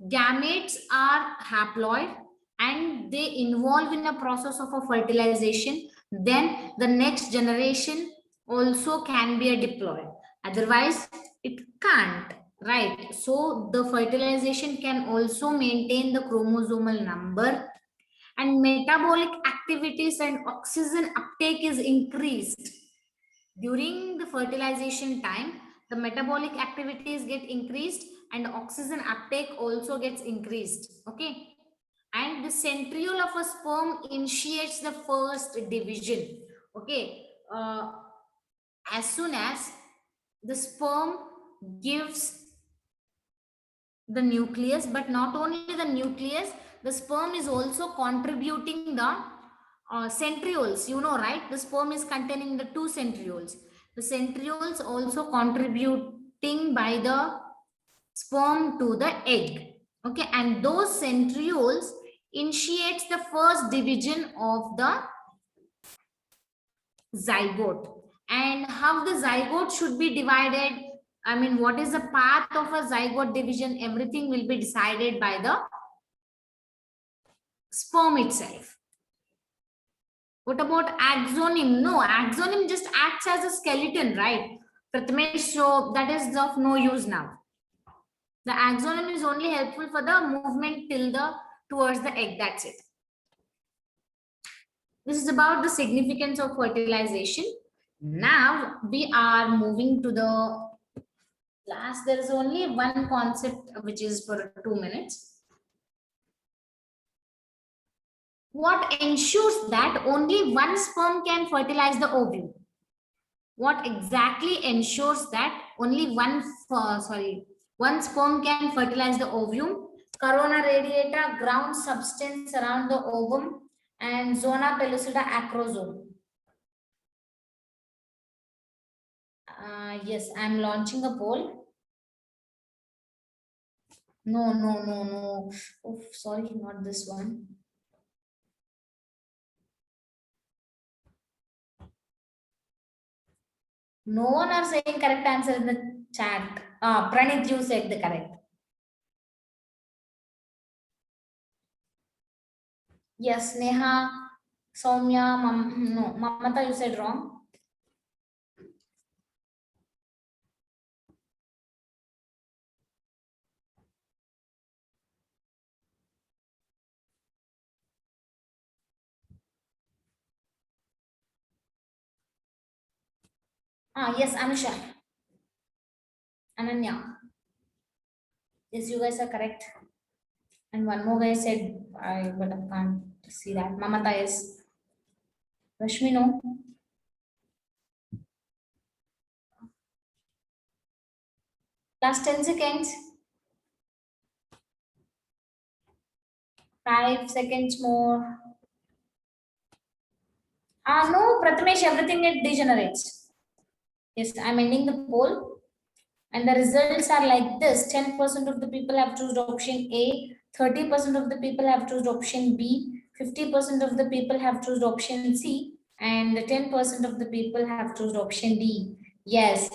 gametes are haploid and they involve in a process of a fertilization, then the next generation also can be a diploid, otherwise it can't, right? So the fertilization can also maintain the chromosomal number, and metabolic activities and oxygen uptake is increased. During the fertilization time, the metabolic activities get increased and oxygen uptake also gets increased. Okay. And the centriole of a sperm initiates the first division. Okay. As soon as the sperm gives the nucleus, but not only the nucleus, the sperm is also contributing the centrioles, you know, right? The sperm is containing the two centrioles. The centrioles also contributing by the sperm to the egg. Okay, and those centrioles initiates the first division of the zygote. And how the zygote should be divided, I mean, what is the path of a zygote division? Everything will be decided by the sperm itself. What about axoneme? No, axoneme just acts as a skeleton, right? Prathamesh, so that is of no use now. The axoneme is only helpful for the movement till the towards the egg. That's it. This is about the significance of fertilization. Now we are moving to the last. There is only one concept which is for 2 minutes. What ensures that only one sperm can fertilize the ovule? What exactly ensures that only one sperm can fertilize the ovum? Corona radiata, ground substance around the ovum, and zona pellucida acrosome. Yes, I'm launching a poll. No. Oh, sorry, not this one. No one are saying correct answer in the chat. Pranit, you said the correct. Yes, Neha, Soumya, no, Mamata, you said wrong. Yes, Anusha. Ananya. Yes, you guys are correct. And one more guy said, but I can't see that. Mamata is. Rashmi, no. Last 10 seconds. 5 seconds more. No, Prathamesh, everything it degenerates. Yes, I'm ending the poll. And the results are like this. 10% of the people have chosen option A, 30% of the people have chosen option B, 50% of the people have chosen option C, and 10% of the people have chosen option D. Yes.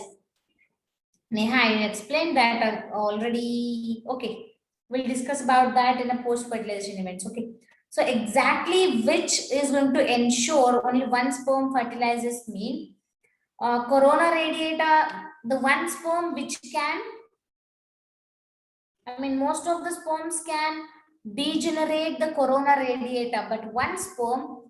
Neha, I explained that already. Okay. We'll discuss about that in a post-fertilization events. Okay. So exactly which is going to ensure only one sperm fertilizes mean corona radiata, the one sperm which can, I mean, most of the sperms can degenerate the corona radiata, but one sperm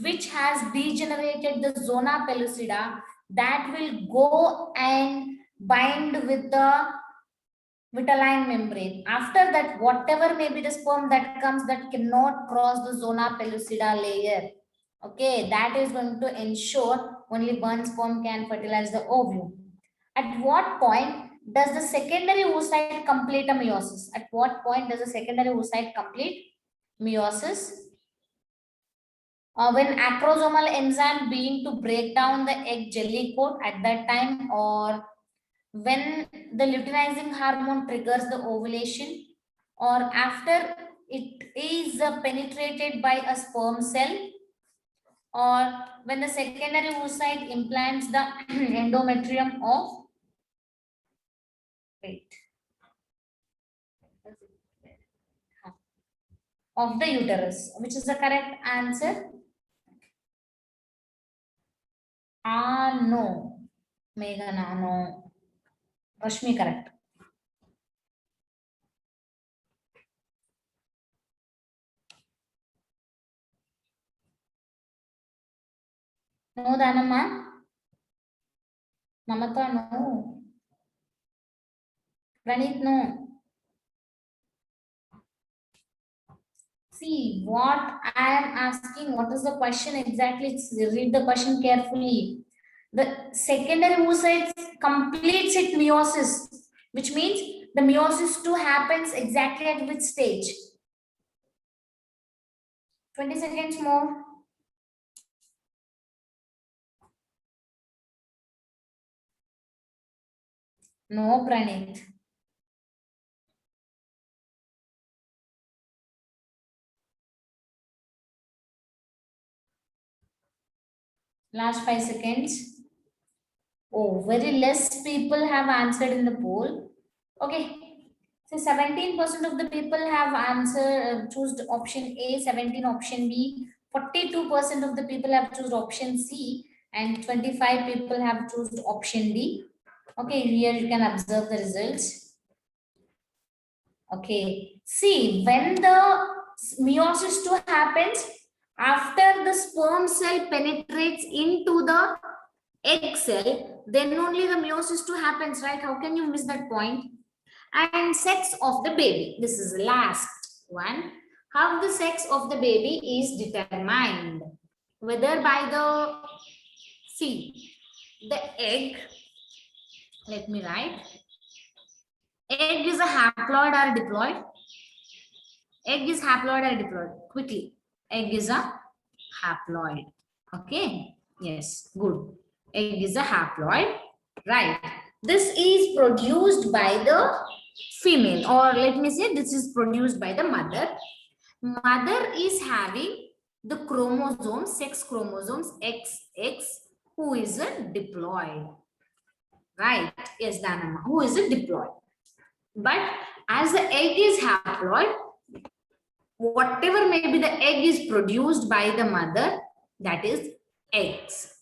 which has degenerated the zona pellucida, that will go and bind with the vitelline membrane. After that, whatever may be the sperm that comes, that cannot cross the zona pellucida layer. Okay, that is going to ensure only one sperm can fertilize the ovum. At what point does the secondary oocyte complete a meiosis? At what point does the secondary oocyte complete meiosis? When acrosomal enzyme being to break down the egg jelly coat at that time, or when the luteinizing hormone triggers the ovulation, or after it is penetrated by a sperm cell, or when the secondary oocyte implants the endometrium of the uterus. Which is the correct answer? No. Meghana, no. Rashmi, correct. No, Danamma. Mamata, no. Pranit, no. See, what I am asking, what is the question exactly? Read the question carefully. The secondary oocyte completes its meiosis, which means the meiosis 2 happens exactly at which stage? 20 seconds more. No, Pranit. Last 5 seconds. Oh, very less people have answered in the poll. Okay. So 17% of the people have answered, choose option A, 17 option B, 42% of the people have choose option C, and 25 people have choose option D. Okay, here you can observe the results. Okay, see, when the meiosis 2 happens, after the sperm cell penetrates into the egg cell, then only the meiosis 2 happens, right? How can you miss that point? And sex of the baby. This is the last one. How the sex of the baby is determined. Whether by the, see, the egg, let me write. Egg is a haploid or diploid? Egg is haploid or diploid? Quickly. Egg is a haploid. Okay. Yes. Good. Egg is a haploid. Right. This is produced by the female, or let me say this is produced by the mother. Mother is having the chromosomes, sex chromosomes XX, who is a diploid. Right. Yes, Danama. Who is a diploid. But as the egg is haploid, whatever may be the egg is produced by the mother, that is X.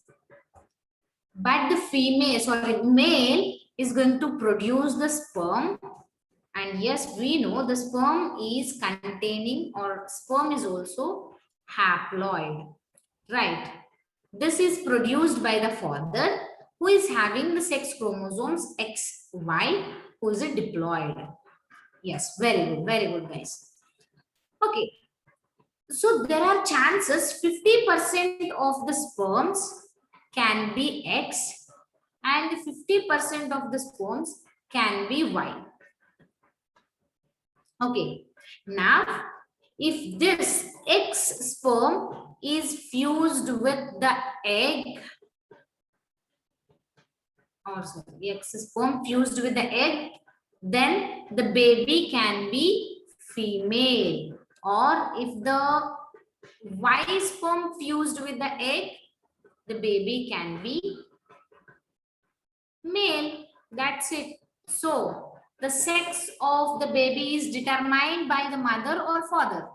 But the female, sorry, male is going to produce the sperm. And yes, we know the sperm is containing, or sperm is also haploid. Right. This is produced by the father, who is having the sex chromosomes XY, who is a diploid. Yes, very good, guys. Okay. So there are chances 50% of the sperms can be X and 50% of the sperms can be Y. Okay. Now, if this X sperm is fused with the egg, or sorry, X sperm fused with the egg, then the baby can be female. Or if the Y sperm fused with the egg, the baby can be male. That's it. So the sex of the baby is determined by the mother or father.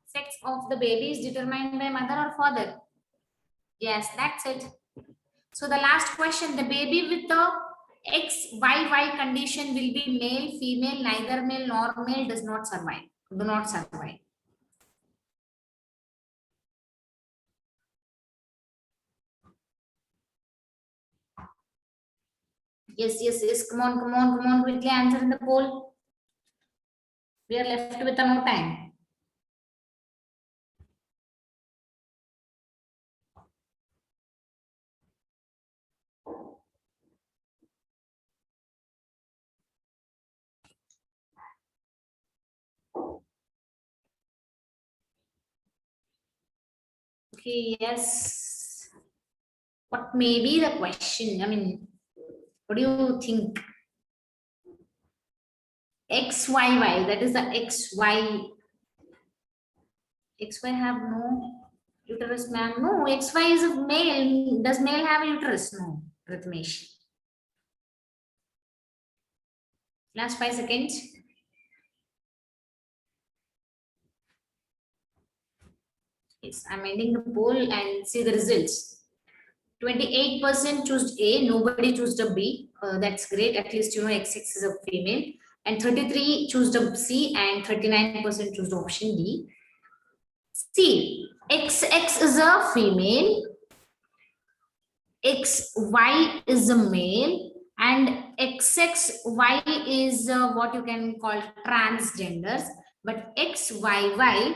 Sex of the baby is determined by mother or father. Yes, that's it. So the last question, the baby with the XYY condition will be male, female, neither male nor male, does not survive. Do not survive. Yes. Come on. Quickly answer in the poll. We are left with no time. Okay, yes. What may be the question? I mean, what do you think? XYY, that is the XY. XY have no uterus, ma'am. No, XY is a male. Does male have a uterus? No, Prathamesh. Last 5 seconds. Yes, I'm ending the poll and see the results. 28% chose A, nobody chose the B. That's great. At least you know XX is a female. And 33 chose the C and 39% chose the option D. See, XX is a female, XY is a male, and XXY is what you can call transgenders. But XYY,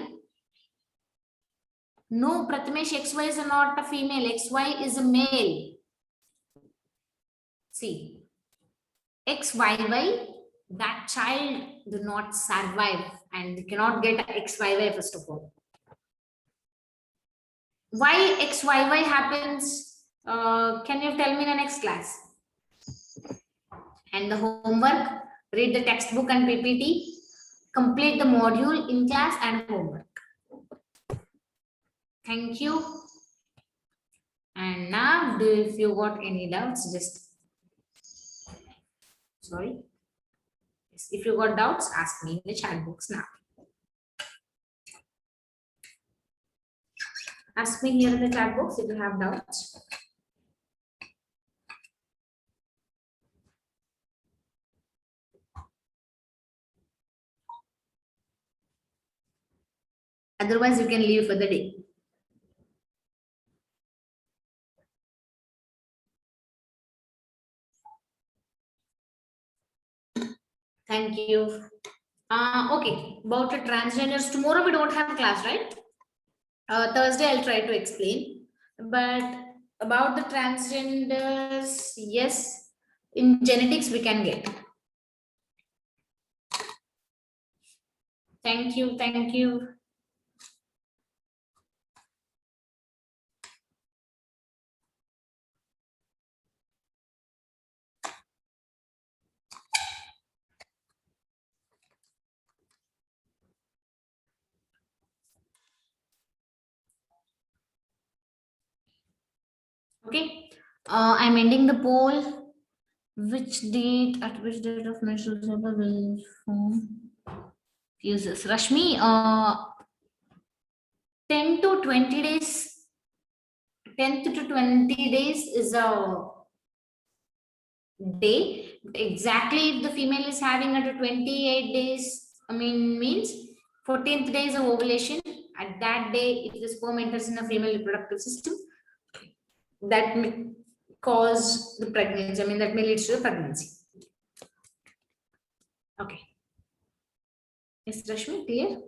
no, Prathamesh, XY is not a female, XY is a male. See, XYY, that child do not survive and they cannot get XYY first of all. Why XYY happens? Can you tell me in the next class? And the homework, read the textbook and PPT, complete the module in class and homework. Thank you. And now, if you got any doubts, just, sorry. If you got doubts, ask me in the chat box now. Ask me here in the chat box if you have doubts. Otherwise, you can leave for the day. Thank you. Okay, about the transgenders, tomorrow we don't have class, right? Thursday I'll try to explain. But about the transgenders, yes, in genetics we can get. Thank you, thank you. Okay, I'm ending the poll. At which date of menstrual cycle will form fuses? Rashmi, 10 to 20 days, 10 to 20 days is a day. Exactly if the female is having at 28 days, means 14th day is of ovulation. At that day, if the sperm enters in a female reproductive system, that may cause the pregnancy. That may lead to a pregnancy. Okay. Is Rashmi clear?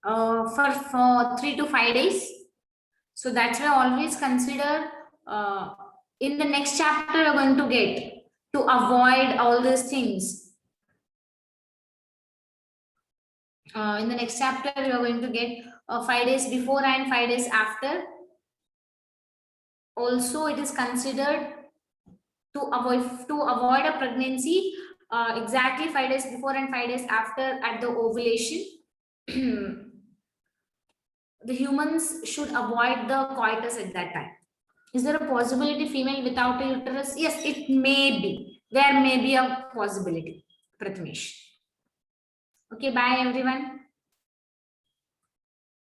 For 3 to 5 days. So that's why always consider in the next chapter you're going to get to avoid all these things. In the next chapter you're going to get 5 days before and 5 days after. Also, it is considered to avoid a pregnancy exactly 5 days before and 5 days after at the ovulation. The humans should avoid the coitus at that time. Is there a possibility female without a uterus? Yes, it may be. There may be a possibility, Prathamesh. Okay, bye everyone.